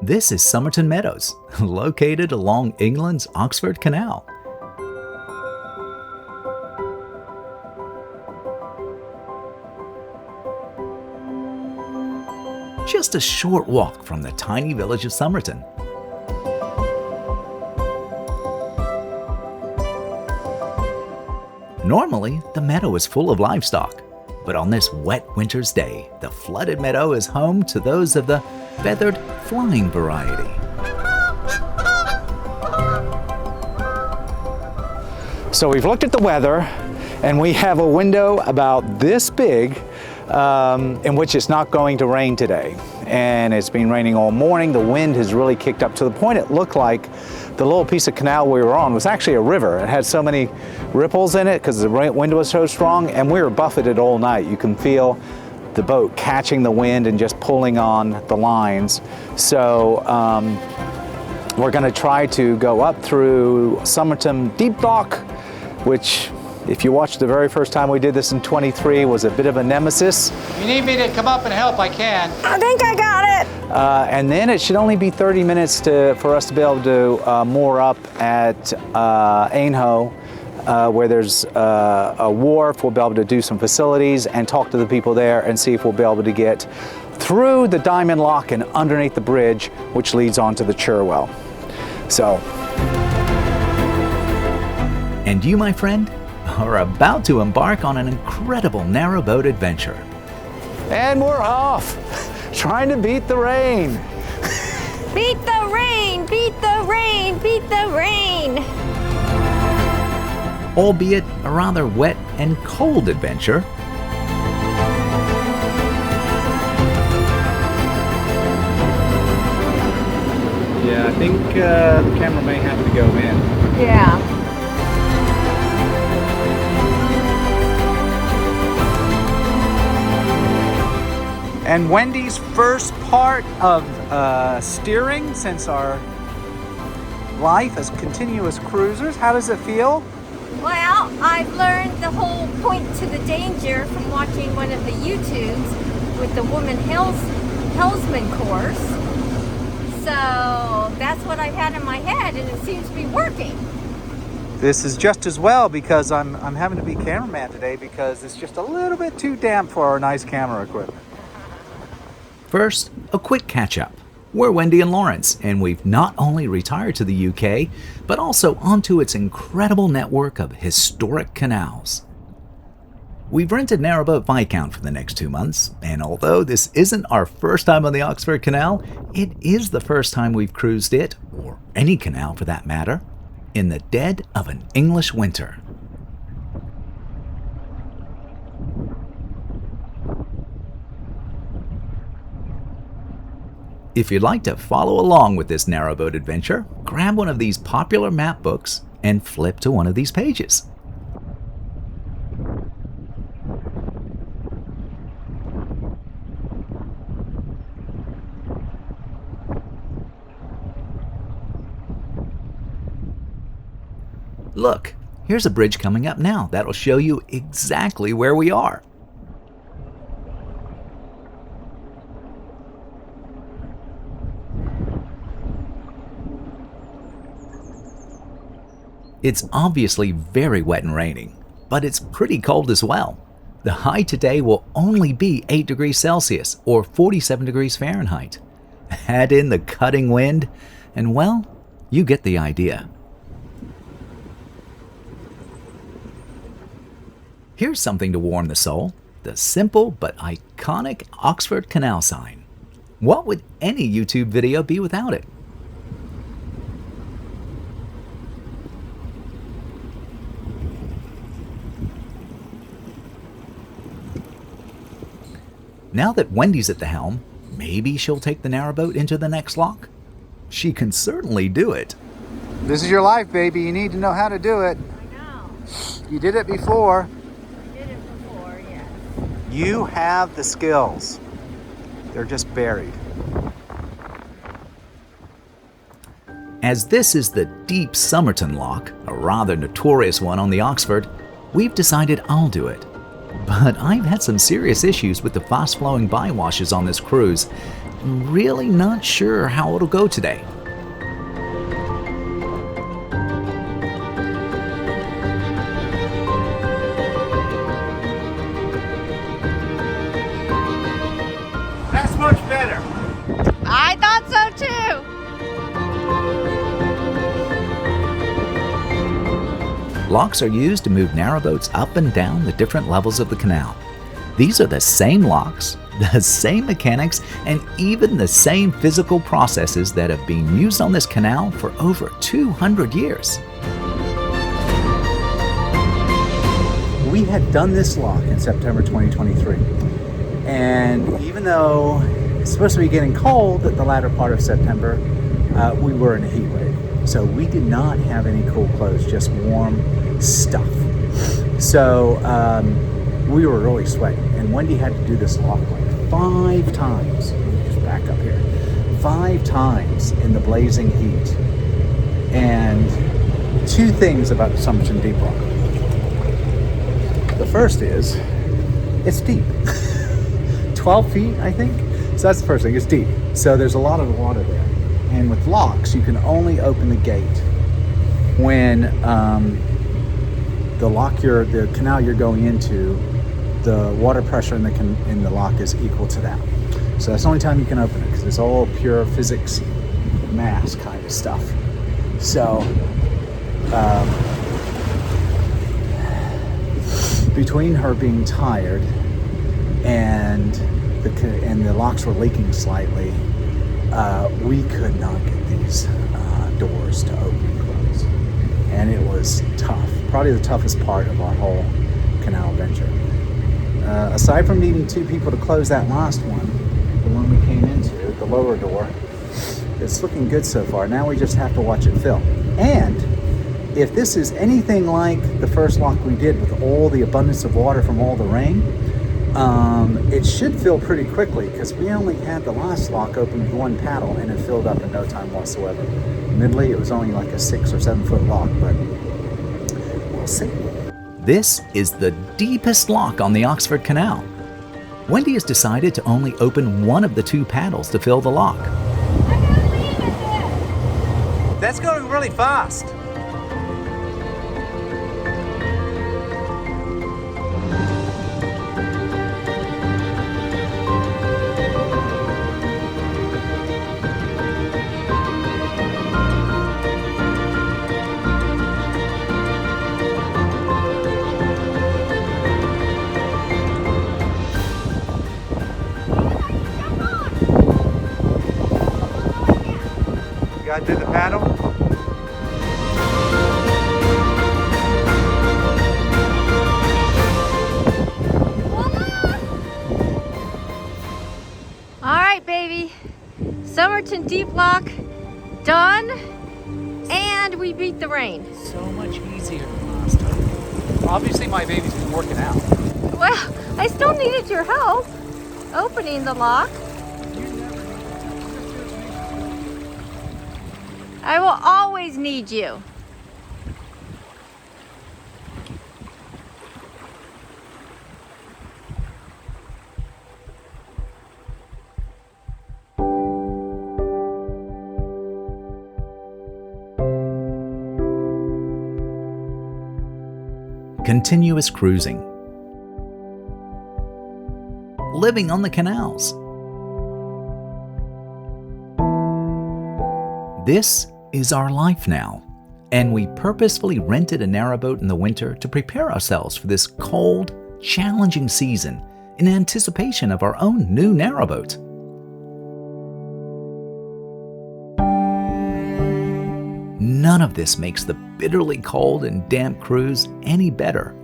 This is Somerton Meadows, located along England's Oxford Canal. Just a short walk from the tiny village of Somerton. Normally, the meadow is full of livestock, but on this wet winter's day, the flooded meadow is home to those of the feathered flying variety. So we've looked at the weather, and we have a window about this big in which it's not going to rain today. And it's been raining all morning. The wind has really kicked up to the point it looked like the little piece of canal we were on was actually a river. It had so many ripples in it because the wind was so strong, and we were buffeted all night. You can feel the boat catching the wind and just pulling on the lines. So we're going to try to go up through Somerton Deep Dock, which, if you watched the very first time we did this in 23, was a bit of a nemesis. If you need me to come up and help, I can. I think I got it. And then it should only be 30 minutes for us to be able to moor up at Aynho, where there's a wharf. We'll be able to do some facilities and talk to the people there and see if we'll be able to get through the Diamond Lock and underneath the bridge, which leads onto the Cherwell. So. And you, my friend, are about to embark on an incredible narrowboat adventure. And we're off, trying to beat the rain. Beat the rain, beat the rain, beat the rain. Albeit a rather wet and cold adventure. Yeah, I think the camera may have to go in. Yeah. And Wendy's first part of steering since our life as continuous cruisers. How does it feel? Well, I've learned the whole point to the danger from watching one of the YouTubes with the woman helmsman course. So that's what I've had in my head, and it seems to be working. This is just as well because I'm having to be cameraman today because it's just a little bit too damp for our nice camera equipment. First, a quick catch-up. We're Wendy and Laurence, and we've not only retired to the UK, but also onto its incredible network of historic canals. We've rented Narrowboat Viscount for the next 2 months, and although this isn't our first time on the Oxford Canal, it is the first time we've cruised it, or any canal for that matter, in the dead of an English winter. If you'd like to follow along with this narrowboat adventure, grab one of these popular map books and flip to one of these pages. Look, here's a bridge coming up now that'll show you exactly where we are. It's obviously very wet and raining, but it's pretty cold as well. The high today will only be 8 degrees Celsius or 47 degrees Fahrenheit. Add in the cutting wind, and well, you get the idea. Here's something to warm the soul, the simple but iconic Oxford Canal sign. What would any YouTube video be without it? Now that Wendy's at the helm, maybe she'll take the narrowboat into the next lock? She can certainly do it. This is your life, baby. You need to know how to do it. I know. You did it before. I did it before, yes. You have the skills. They're just buried. As this is the deep Somerton lock, a rather notorious one on the Oxford, we've decided I'll do it. but I've had some serious issues with the fast-flowing bywashes on this cruise. I'm really not sure how it'll go today. That's much better. I thought so too. Locks are used to move narrowboats up and down the different levels of the canal. These are the same locks, the same mechanics, and even the same physical processes that have been used on this canal for over 200 years. We had done this lock in September 2023, and even though it's supposed to be getting cold at the latter part of September, we were in a heat wave. So we did not have any cool clothes, just warm stuff. So we were really sweating, and Wendy had to do this lock like 5 times. Let me just back up here. 5 times in the blazing heat. And 2 things about the Somerton Deep Lock. The first is, it's deep. 12 feet, I think. So that's the first thing, it's deep. So there's a lot of water there. And with locks, you can only open the gate when the canal you're going into, the water pressure in the lock is equal to that. So that's the only time you can open it, because it's all pure physics, mass kind of stuff. So between her being tired and the locks were leaking slightly, we could not get these doors to open and close. And it was tough. Probably the toughest part of our whole canal adventure. Aside from needing 2 people to close that last one, the one we came into, the lower door, it's looking good so far. Now we just have to watch it fill. And if this is anything like the first lock we did with all the abundance of water from all the rain, it should fill pretty quickly, because we only had the last lock open with 1 paddle and it filled up in no time whatsoever. Admittedly, it was only like a 6 or 7 foot lock, but we'll see. This is the deepest lock on the Oxford Canal. Wendy has decided to only open one of the 2 paddles to fill the lock. That's going really fast. You gotta do the paddle. All right, baby. Somerton Deep Lock done, and we beat the rain. So much easier than last time. Obviously, my baby's been working out. Well, I still needed your help opening the lock. I will always need you. Continuous cruising. Living on the canals. This is our life now, and we purposefully rented a narrowboat in the winter to prepare ourselves for this cold, challenging season in anticipation of our own new narrowboat. None of this makes the bitterly cold and damp cruise any better,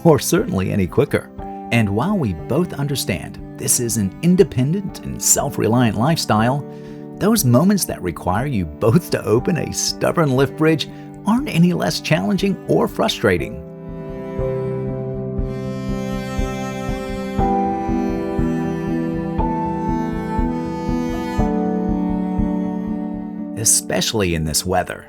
or certainly any quicker. And while we both understand this is an independent and self-reliant lifestyle, those moments that require you both to open a stubborn lift bridge aren't any less challenging or frustrating. Especially in this weather.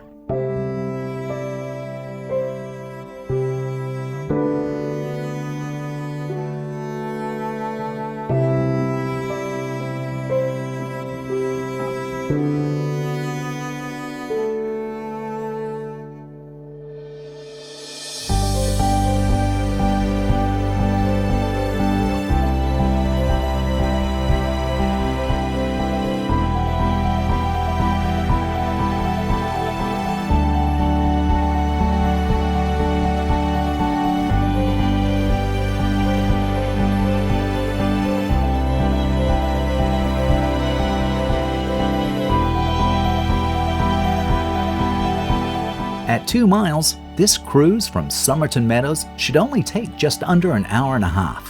At 2 miles, this cruise from Somerton Meadows should only take just under an hour and a half.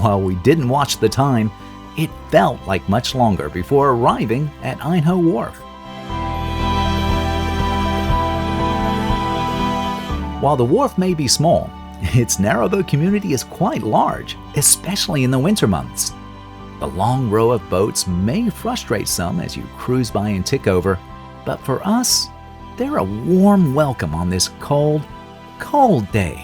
While we didn't watch the time, it felt like much longer before arriving at Aynho Wharf. While the wharf may be small, its narrowboat community is quite large, especially in the winter months. The long row of boats may frustrate some as you cruise by and tick over, but for us, they're a warm welcome on this cold, cold day.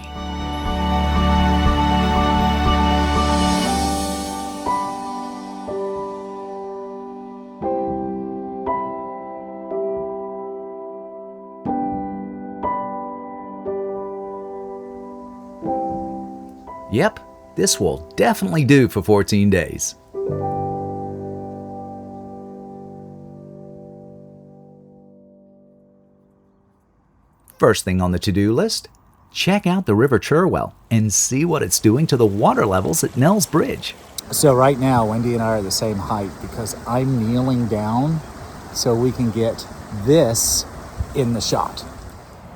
Yep, this will definitely do for 14 days. First thing on the to-do list, check out the River Cherwell and see what it's doing to the water levels at Nell's Bridge. So right now, Wendy and I are the same height because I'm kneeling down so we can get this in the shot.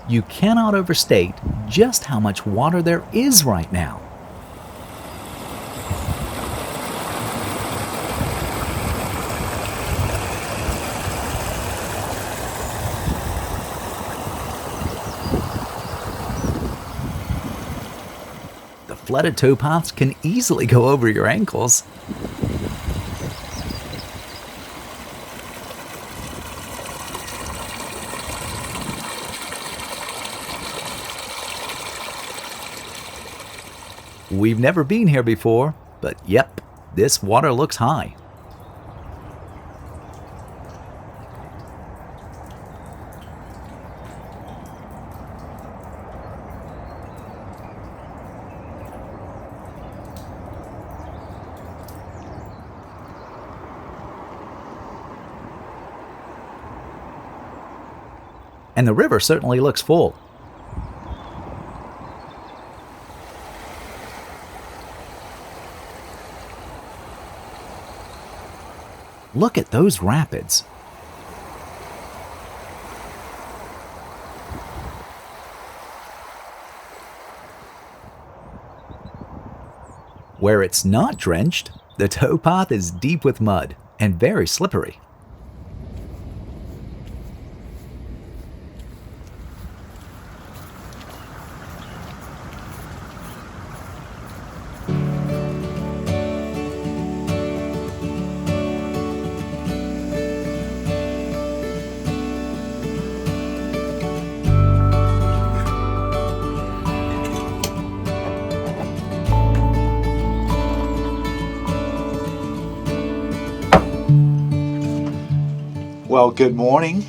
You cannot overstate just how much water there is right now. Flooded towpaths can easily go over your ankles. We've never been here before, but yep, this water looks high. And the river certainly looks full. Look at those rapids. Where it's not drenched, the towpath is deep with mud and very slippery. Well, good morning.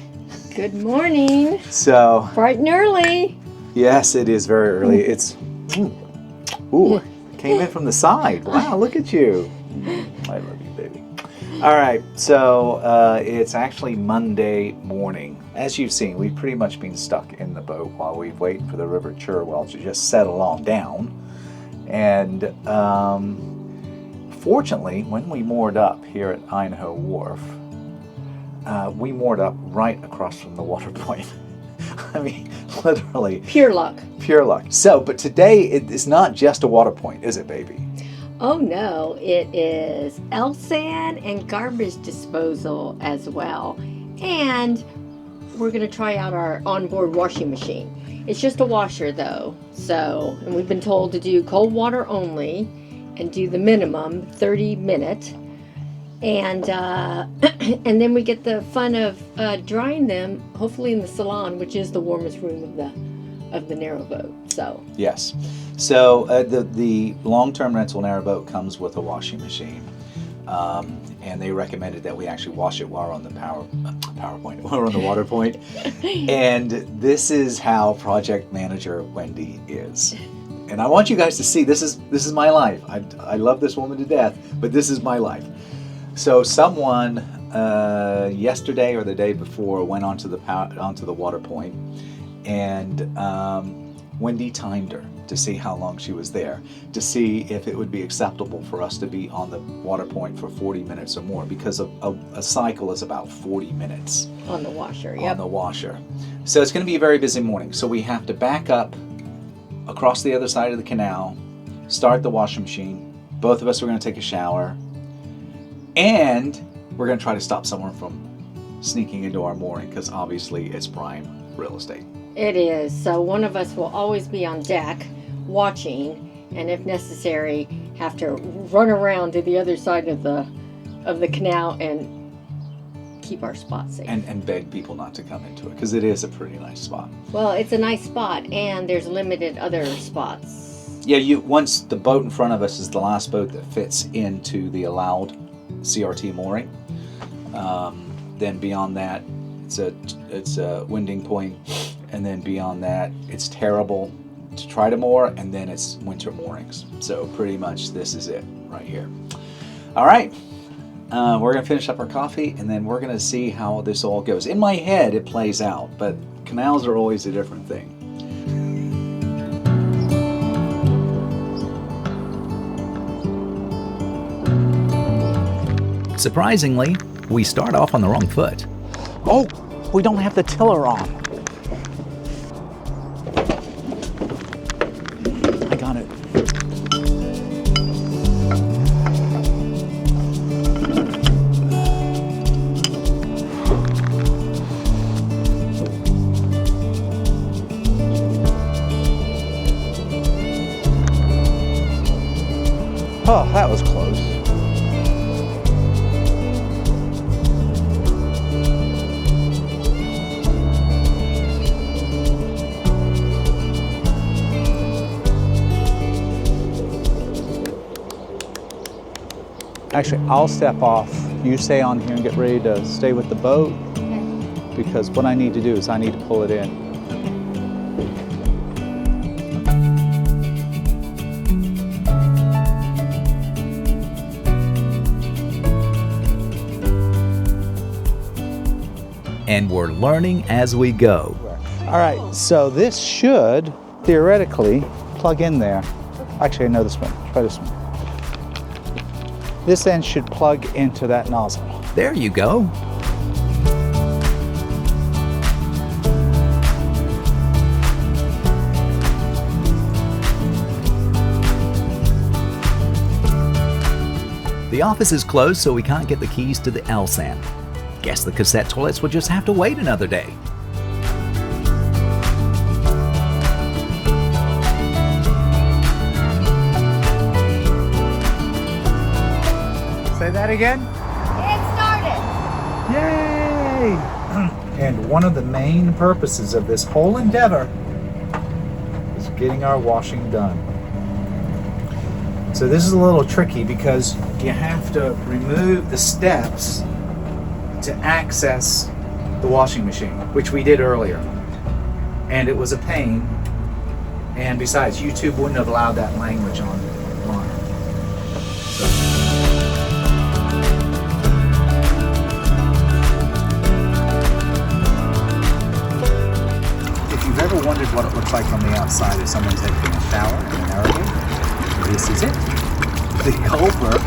Good morning. So, Bright and early. yes, it is very early. It's, ooh, came in from the side. Wow, look at you. I love you, baby. All right, so it's actually Monday morning. As you've seen, we've pretty much been stuck in the boat while we wait for the River Cherwell to just settle on down. And fortunately, when we moored up here at Aynho Wharf, we moored up right across from the water point. I mean, literally. Pure luck. Pure luck. So, but today it's not just a water point, is it, baby? Oh no, it is L-sand and garbage disposal as well. And we're going to try out our onboard washing machine. It's just a washer though. So, and we've been told to do cold water only and do the minimum 30-minute. And and then we get the fun of drying them, hopefully in the salon, which is the warmest room of the narrowboat. So yes. So the long-term rental narrowboat comes with a washing machine, and they recommended that we actually wash it while we're on the PowerPoint, while we're on the water point. And this is how project manager Wendy is. And I want you guys to see, this is my life. I love this woman to death, but this is my life. So someone yesterday or the day before went onto the water point, and Wendy timed her to see how long she was there, to see if it would be acceptable for us to be on the water point for 40 minutes or more, because a cycle is about 40 minutes. On the washer, On the washer. So it's going to be a very busy morning. So we have to back up across the other side of the canal, start the washing machine. Both of us are going to take a shower, and we're going to try to stop someone from sneaking into our mooring, because obviously it's prime real estate. It is. So one of us will always be on deck watching, and if necessary, have to run around to the other side of the canal and keep our spot safe. And beg people not to come into it, because it is a pretty nice spot. Well, it's a nice spot, and there's limited other spots. Yeah, once the boat in front of us is the last boat that fits into the allowed CRT mooring. Then beyond that, it's a winding point, and then beyond that, it's terrible to try to moor, and then it's winter moorings. So pretty much this is it right here. All right, we're gonna finish up our coffee, and then we're gonna see how this all goes. In my head, it plays out, but canals are always a different thing. Surprisingly, we start off on the wrong foot. Oh, we don't have the tiller on. I got it. Oh, that was close. Actually, I'll step off. You stay on here and get ready to stay with the boat. Okay. Because what I need to do is I need to pull it in. And we're learning as we go. All right, so this should theoretically plug in there. Actually, I know this one. Try this one. This end should plug into that nozzle. There you go. The office is closed, so we can't get the keys to the LSAN. Guess the cassette toilets will just have to wait another day. Say that again? It started. Yay! And one of the main purposes of this whole endeavor is getting our washing done. So this is a little tricky because you have to remove the steps to access the washing machine, which we did earlier. And it was a pain. And besides, YouTube wouldn't have allowed that language online. If you've ever wondered what it looks like from the outside of someone taking a shower in an Narrowboat, this is it. The culprit,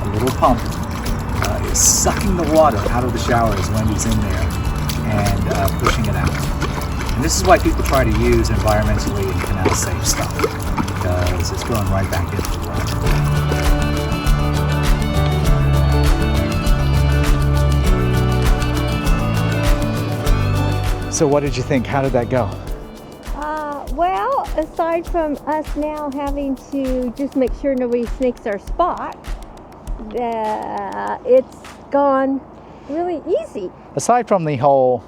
a little pump, is sucking the water out of the shower as Wendy's in there and pushing it out. And this is why people try to use environmentally and canal safe stuff, because it's going right back into the water. So what did you think? How did that go? Well, aside from us now having to just make sure nobody sneaks our spot, it's gone really easy. Aside from the whole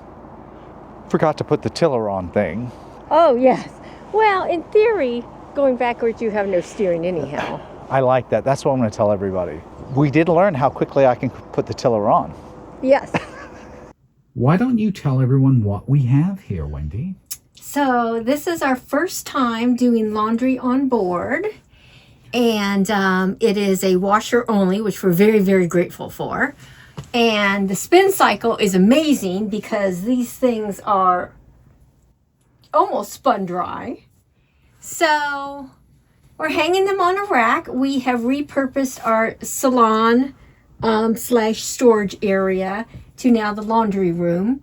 forgot to put the tiller on thing. Oh, yes. Well, in theory, going backwards, you have no steering anyhow. I like that. That's what I'm going to tell everybody. We did learn how quickly I can put the tiller on. Yes. Why don't you tell everyone what we have here, Wendy? So this is our first time doing laundry on board. And it is a washer only, which we're very, very grateful for. And the spin cycle is amazing because these things are almost spun dry. So we're hanging them on a rack. We have repurposed our salon slash storage area to now the laundry room.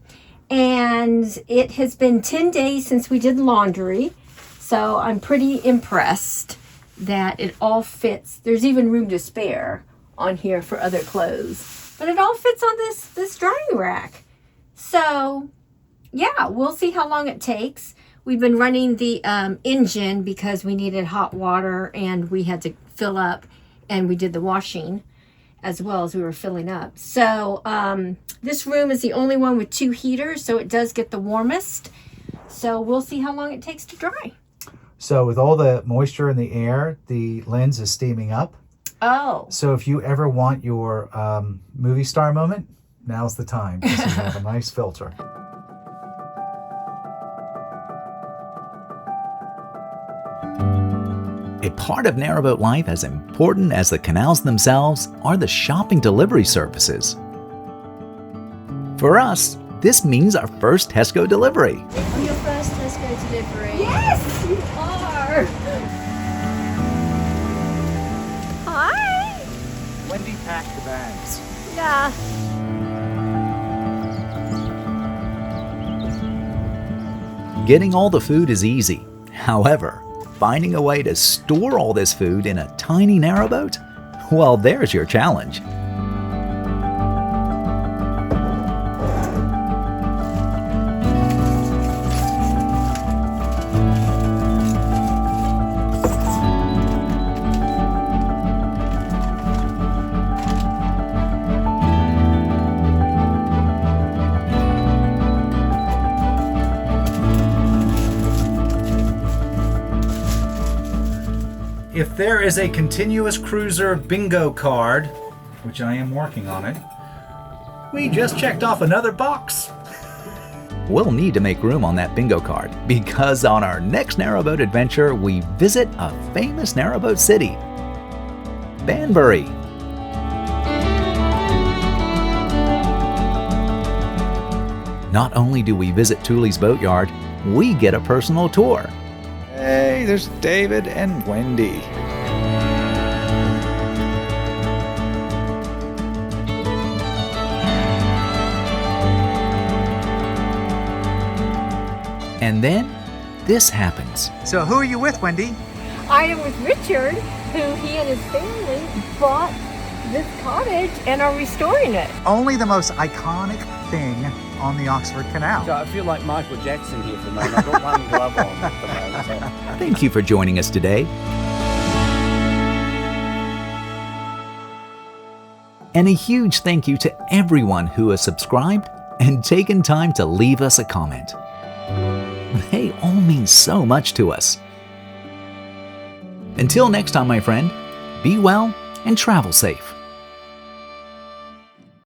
And it has been 10 days since we did laundry. So I'm pretty impressed that it all fits. There's even room to spare on here for other clothes. But it all fits on this drying rack. So yeah, we'll see how long it takes. We've been running the engine because we needed hot water and we had to fill up, and we did the washing as well as we were filling up. So this room is the only one with 2 heaters, so it does get the warmest. So we'll see how long it takes to dry. So with all the moisture in the air, the lens is steaming up. Oh. So if you ever want your movie star moment, now's the time because you have a nice filter. A part of narrowboat life as important as the canals themselves are the shopping delivery services. For us, this means our first Tesco delivery. Your first Tesco delivery. Yes, you are. Hi. Wendy packed the bags. Yeah. Getting all the food is easy. However, finding a way to store all this food in a tiny narrowboat? Well, there's your challenge. If there is a continuous cruiser bingo card, which I am working on it, we just checked off another box. We'll need to make room on that bingo card because on our next narrowboat adventure, we visit a famous narrowboat city, Banbury. Not only do we visit Tooley's boatyard, we get a personal tour. Hey, there's David and Wendy. And then this happens. So who are you with, Wendy? I am with Richard, who he and his family bought this cottage and are restoring it. Only the most iconic thing on the Oxford Canal. So I feel like Michael Jackson here for a moment. I've got one glove on at the moment. So. Thank you for joining us today. And a huge thank you to everyone who has subscribed and taken time to leave us a comment. They all mean so much to us. Until next time, my friend, be well and travel safe.